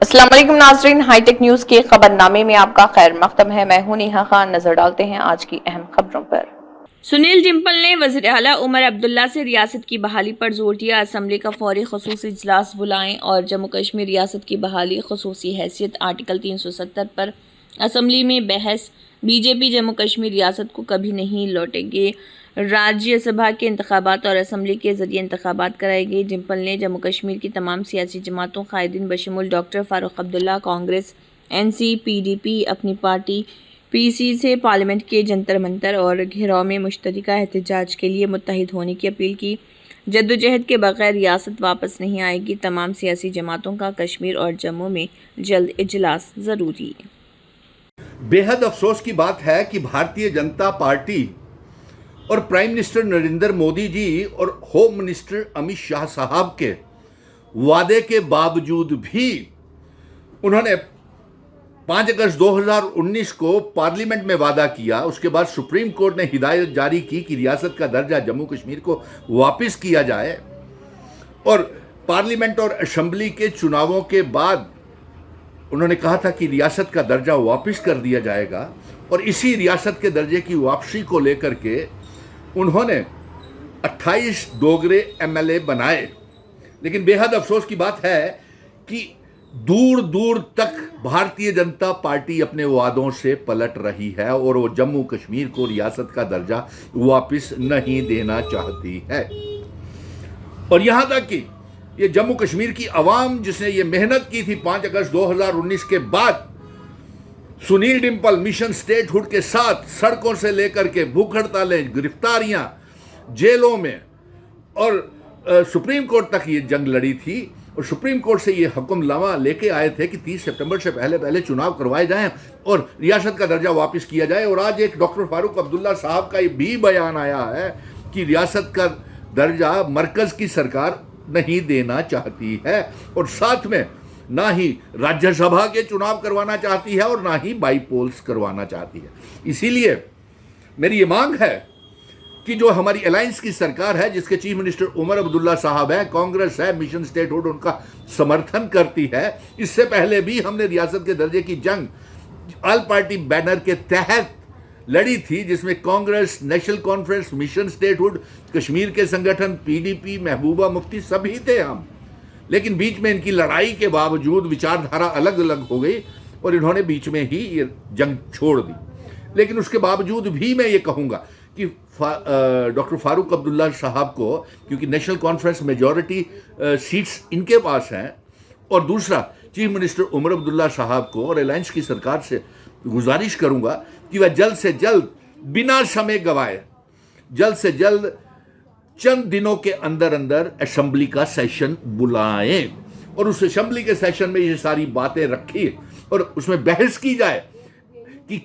अस्सलाम वालेकुम नाज़रीन, हाईटेक न्यूज के खबरनामे में आपका खैर मकदम है। मैं हूं नेहा खान। नजर डालते हैं आज की अहम खबरों पर। सुनील डिंपल ने वज़ीर आला उमर अब्दुल्ला से रियासत की बहाली पर जोर दिया। असम्बली का फौरी खसूसी इजलास बुलाएं और जम्मू कश्मीर रियासत की बहाली खसूसी हैसियत आर्टिकल 370 पर असम्बली में बहस। बीजेपी जम्मू कश्मीर रियासत को कभी नहीं लौटेंगे। राज्यसभा के इंतखाबात और असम्बली के जरिए इंतखाबात कराएंगे। डिंपल ने जम्मू कश्मीर की तमाम सियासी जमातों कायदीन बशमूल doctor Farooq Abdullah, Congress, NC, PDP, Apni Party PC से पार्लियामेंट के जंतर मंतर और घेराव में मुश्तरका एहतजाज के लिए मुत्तहिद होने की अपील की। जद्दोजहद के बगैर रियासत वापस नहीं आएगी। तमाम सियासी जमातों का कश्मीर और जम्मू में जल्द इजलास ज़रूरी। बेहद अफसोस की बात है कि भारतीय जनता पार्टी और प्राइम मिनिस्टर नरेंद्र मोदी जी और होम मिनिस्टर अमित शाह साहब के वादे के बावजूद भी उन्होंने 5 अगस्त 2019 को पार्लियामेंट में वादा किया। उसके बाद सुप्रीम कोर्ट ने हिदायत जारी की कि रियासत का दर्जा जम्मू कश्मीर को वापस किया जाए, और पार्लियामेंट और असेंबली के चुनावों के बाद उन्होंने कहा था कि रियासत का दर्जा वापस कर दिया जाएगा। और इसी रियासत के दर्जे की वापसी को लेकर के उन्होंने 28 डोगरे MLA बनाए। लेकिन बेहद अफसोस की बात है कि दूर दूर तक भारतीय जनता पार्टी अपने वादों से पलट रही है और वो जम्मू कश्मीर को रियासत का दर्जा वापस नहीं देना चाहती है। और यहां तक कि ये जम्मू कश्मीर की आवाम जिसने ये मेहनत की थी 5 अगस्त 2019 के बाद, सुनील डिंपल मिशन स्टेटहुड के साथ सड़कों से लेकर के भूख हड़तालें, गिरफ्तारियां, जेलों में और सुप्रीम कोर्ट तक ये जंग लड़ी थी। और सुप्रीम कोर्ट से ये हुक्मनामा लेके आए थे कि 30 सितंबर से पहले पहले चुनाव करवाए जाएं और रियासत का दर्जा वापस किया जाए। और आज एक डॉक्टर फारूक अब्दुल्ला साहब का ये भी बयान आया है कि रियासत का दर्जा मरकज की सरकार नहीं देना चाहती है, और साथ में ना ही राज्यसभा के चुनाव करवाना चाहती है और ना ही बाईपोल्स करवाना चाहती है। इसीलिए मेरी ये मांग है कि जो हमारी अलायंस की सरकार है, जिसके चीफ मिनिस्टर उमर अब्दुल्ला साहब है, कांग्रेस है, मिशन स्टेटहुड उनका समर्थन करती है। इससे पहले भी हमने रियासत के दर्जे की जंग ऑल पार्टी बैनर के तहत लड़ी थी, जिसमें Congress, national conference, mission statehood, Kashmir के संगठन, PDP, महबूबा मुफ्ती सभी थे हम। लेकिन बीच में इनकी लड़ाई के बावजूद विचारधारा अलग अलग हो गई और इन्होंने बीच में ही ये जंग छोड़ दी। लेकिन उसके बावजूद भी मैं ये कहूँगा कि डॉक्टर फारूक अब्दुल्ला साहब को, क्योंकि नेशनल कॉन्फ्रेंस मेजॉरिटी सीट्स इनके पास हैं, और दूसरा चीफ मिनिस्टर उमर अब्दुल्ला साहब को और अलायंस की सरकार से गुजारिश करूंगा कि वह जल्द से जल्द बिना समय गवाए जल्द से जल्द चंद दिनों के अंदर अंदर असेंबली का सेशन बुलाएं और उस असेंबली के सेशन में ये सारी बातें रखी और उसमें बहस की जाए कि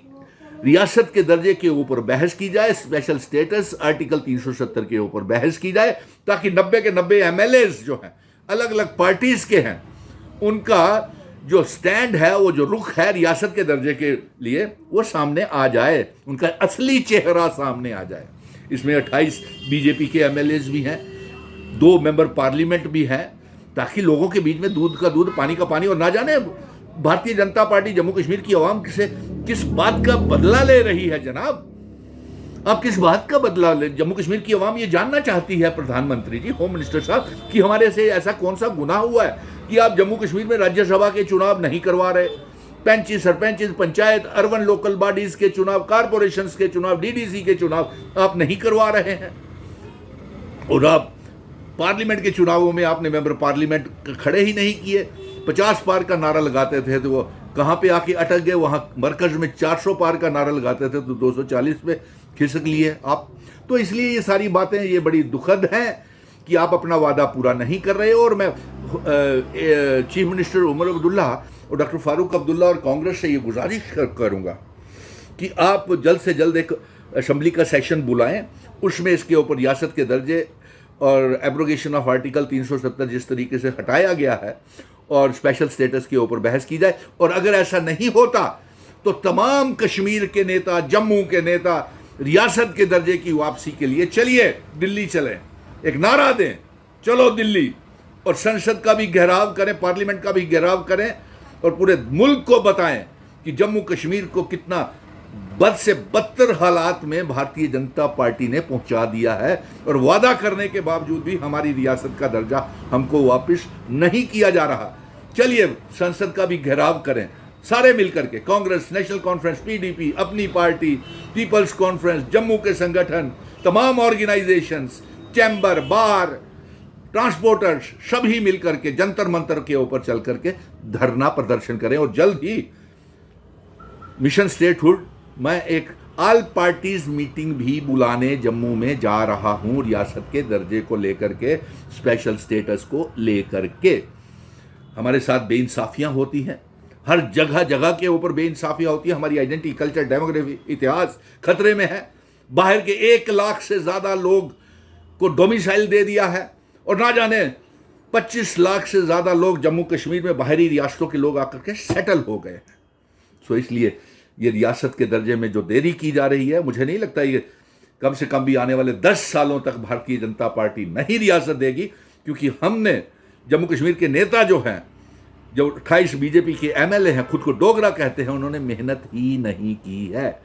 रियासत के दर्जे के ऊपर बहस की जाए, स्पेशल स्टेटस आर्टिकल 370 के ऊपर बहस की जाए, ताकि 90 के 90 MLAs जो हैं अलग अलग पार्टीज के हैं, उनका जो स्टैंड है, वो जो रुख है रियासत के दर्जे के लिए, वो सामने आ जाए, उनका असली चेहरा सामने आ जाए। इसमें 28 बीजेपी के MLAs भी हैं, 2 मेंबर पार्लियामेंट भी हैं, ताकि लोगों के बीच में दूध का दूध, पानी का पानी। और ना जाने भारतीय जनता पार्टी जम्मू कश्मीर की आवाम से किस बात का बदला ले रही है। जनाब, आप किस बात का बदला ले? जम्मू कश्मीर की आवाम ये जानना चाहती है, प्रधानमंत्री जी, होम मिनिस्टर साहब, कि हमारे से ऐसा कौन सा गुनाह हुआ है कि आप जम्मू कश्मीर में राज्यसभा के चुनाव नहीं करवा रहे, पंच, सरपंच, पंचायत, अर्बन लोकल बॉडीज के चुनाव, कारपोरेशंस के चुनाव, DDC के चुनाव आप नहीं करवा रहे हैं। और आप पार्लियामेंट के चुनावों में आपने मेंबर पार्लियामेंट खड़े ही नहीं किए। 50 पार का नारा लगाते थे तो वो कहाँ पे आके अटक गए, वहाँ मरकज में 400 पार का नारा लगाते थे तो 240 पे खिसक लिए आप। तो इसलिए ये सारी बातें ये बड़ी दुखद हैं कि आप अपना वादा पूरा नहीं कर रहे हो। और मैं चीफ मिनिस्टर उमर अब्दुल्ला और डॉक्टर फारूक अब्दुल्ला और कांग्रेस से ये गुजारिश करूँगा कि आप जल्द से जल्द एक असेंबली का सेशन बुलाएं, उसमें इसके ऊपर रियासत के दर्जे और एब्रोगेशन ऑफ आर्टिकल 370 जिस तरीके से हटाया गया है और स्पेशल स्टेटस के ऊपर बहस की जाए। और अगर ऐसा नहीं होता तो तमाम कश्मीर के नेता, जम्मू के नेता रियासत के दर्जे की वापसी के लिए चलिए दिल्ली चलें, एक नारा दें, चलो दिल्ली, और संसद का भी घेराव करें, पार्लियामेंट का भी घेराव करें और पूरे मुल्क को बताएं कि जम्मू कश्मीर को कितना बद से बदतर हालात में भारतीय जनता पार्टी ने पहुंचा दिया है, और वादा करने के बावजूद भी हमारी रियासत का दर्जा हमको वापस नहीं किया जा रहा। चलिए संसद का भी घेराव करें सारे मिलकर के, कांग्रेस, नेशनल कॉन्फ्रेंस, पीडीपी, अपनी पार्टी, पीपल्स कॉन्फ्रेंस, जम्मू के संगठन, तमाम ऑर्गेनाइजेशंस, चैम्बर, बार, ट्रांसपोर्टर्स, सभी मिलकर के जंतर मंतर के ऊपर चल करके धरना प्रदर्शन करें। और जल्द ही मिशन स्टेटहुड मैं एक ऑल पार्टीज मीटिंग भी बुलाने जम्मू में जा रहा हूं, रियासत के दर्जे को लेकर के, स्पेशल स्टेटस को लेकर के। हमारे साथ बेइंसाफियां होती हैं, हर जगह जगह के ऊपर बेइंसाफियां होती है। हमारी आइडेंटिटी, कल्चर, डेमोग्राफी, इतिहास खतरे में है। बाहर के 1 लाख से ज्यादा लोग को डोमिसाइल दे दिया है, और ना जाने 25 लाख से ज्यादा लोग जम्मू कश्मीर में बाहरी रियासतों के लोग आकर के सेटल हो गए हैं। सो इसलिए ये रियासत के दर्जे में जो देरी की जा रही है, मुझे नहीं लगता ये कम से कम भी आने वाले 10 सालों तक भारतीय जनता पार्टी नहीं रियासत देगी, क्योंकि हमने जम्मू कश्मीर के नेता जो हैं, जो 28 बीजेपी के एमएलए हैं, खुद को डोगरा कहते हैं, उन्होंने मेहनत ही नहीं की है।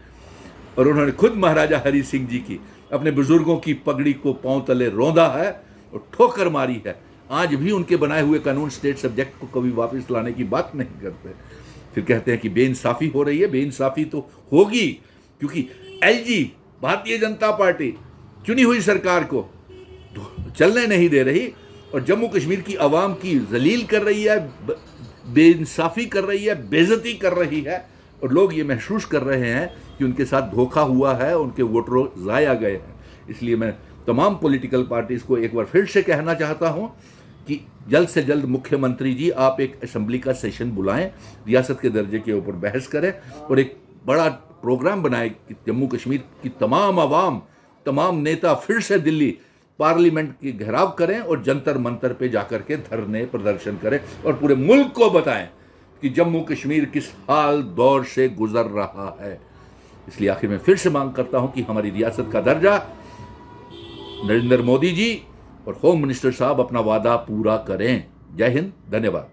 और उन्होंने खुद महाराजा हरि सिंह जी की, अपने बुजुर्गों की पगड़ी को पांव तले रौंदा है और ठोकर मारी है। आज भी उनके बनाए हुए कानून स्टेट सब्जेक्ट को कभी वापस लाने की बात नहीं करते। फिर कहते हैं कि बेइंसाफी हो रही है। बेइंसाफी तो होगी, क्योंकि एलजी, भारतीय जनता पार्टी, चुनी हुई सरकार को चलने नहीं दे रही, और जम्मू कश्मीर की आवाम की जलील कर रही है, बेइंसाफी कर रही है, बेइज्जती कर रही है। और लोग ये महसूस कर रहे हैं कि उनके साथ धोखा हुआ है, उनके वोटरों ज़ाया गए हैं। इसलिए मैं तमाम पॉलिटिकल पार्टीज़ को एक बार फिर से कहना चाहता हूं कि जल्द से जल्द मुख्यमंत्री जी आप एक असेंबली का सेशन बुलाएं, रियासत के दर्जे के ऊपर बहस करें, और एक बड़ा प्रोग्राम बनाएं कि जम्मू कश्मीर की तमाम आवाम, तमाम नेता फिर से दिल्ली पार्लियामेंट की घेराव करें और जंतर मंतर पे जाकर के धरने प्रदर्शन करें, और पूरे मुल्क को बताएं कि जम्मू कश्मीर किस हाल दौर से गुजर रहा है। इसलिए आखिर में फिर से मांग करता हूं कि हमारी रियासत का दर्जा नरेंद्र मोदी जी और होम मिनिस्टर साहब अपना वादा पूरा करें। जय हिंद, धन्यवाद।